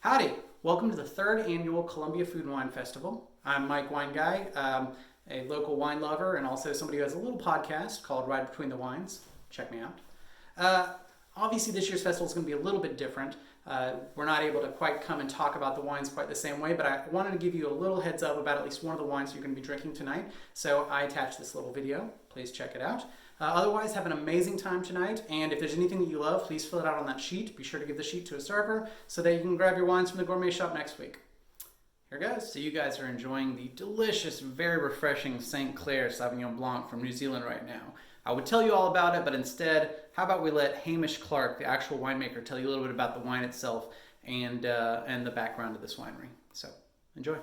Howdy! Welcome to the third annual Columbia Food and Wine Festival. I'm Mike Wine Guy, a local wine lover and also somebody who has a little podcast called Ride Between the Wines. Check me out. Obviously this year's festival is going to be a little bit different. We're not able to quite come and talk about the wines quite the same way, but I wanted to give you a little heads up about at least one of the wines you're going to be drinking tonight. So I attached this little video. Please check it out. Otherwise, have an amazing time tonight, and if there's anything that you love, please fill it out on that sheet. Be sure to give the sheet to a server so that you can grab your wines from the gourmet shop next week. Here goes. So you guys are enjoying the delicious, very refreshing Saint Clair Sauvignon Blanc from New Zealand right now. I would tell you all about it, but instead, how about we let Hamish Clark, the actual winemaker, tell you a little bit about the wine itself and the background of this winery. So, enjoy.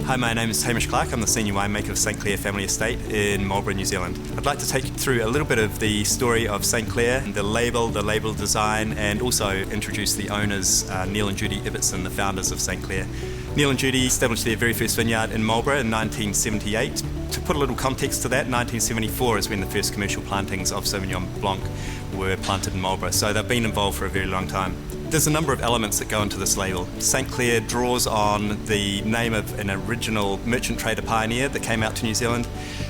Hi, my name is Hamish Clark. I'm the senior winemaker of Saint Clair Family Estate in Marlborough, New Zealand. I'd like to take you through a little bit of the story of Saint Clair, the label design, and also introduce the owners, Neil and Judy Ibbotson, the founders of Saint Clair. Neil and Judy established their very first vineyard in Marlborough in 1978. To put a little context to that, 1974 is when the first commercial plantings of Sauvignon Blanc were planted in Marlborough, so they've been involved for a very long time. There's a number of elements that go into this label. Saint Clair draws on the name of an original merchant trader pioneer that came out to New Zealand,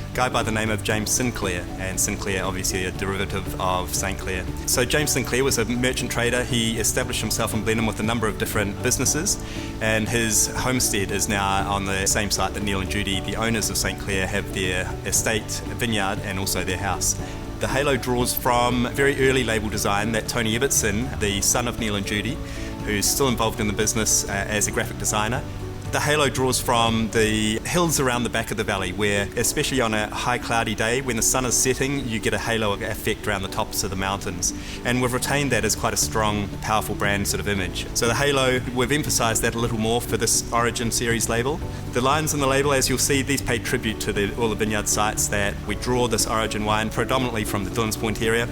a guy by the name of James Sinclair, and Sinclair obviously a derivative of Saint Clair. So James Sinclair was a merchant trader. He established himself in Blenheim with a number of different businesses, and his homestead is now on the same site that Neil and Judy, the owners of Saint Clair, have their estate, vineyard, and also their house. The halo draws from very early label design that Tony Ibbotson, the son of Neil and Judy, who's still involved in the business as a graphic designer. The halo draws from the hills around the back of the valley where, especially on a high cloudy day, when the sun is setting, you get a halo effect around the tops of the mountains. And we've retained that as quite a strong, powerful brand sort of image. So the halo, we've emphasised that a little more for this Origin series label. The lines in the label, as you'll see, these pay tribute to all the vineyard sites that we draw this Origin wine predominantly from the Dillons Point area.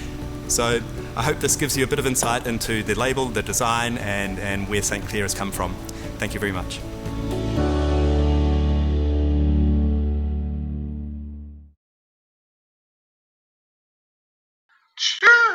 So I hope this gives you a bit of insight into the label, the design, and where Saint Clair has come from. Thank you very much. Cheers!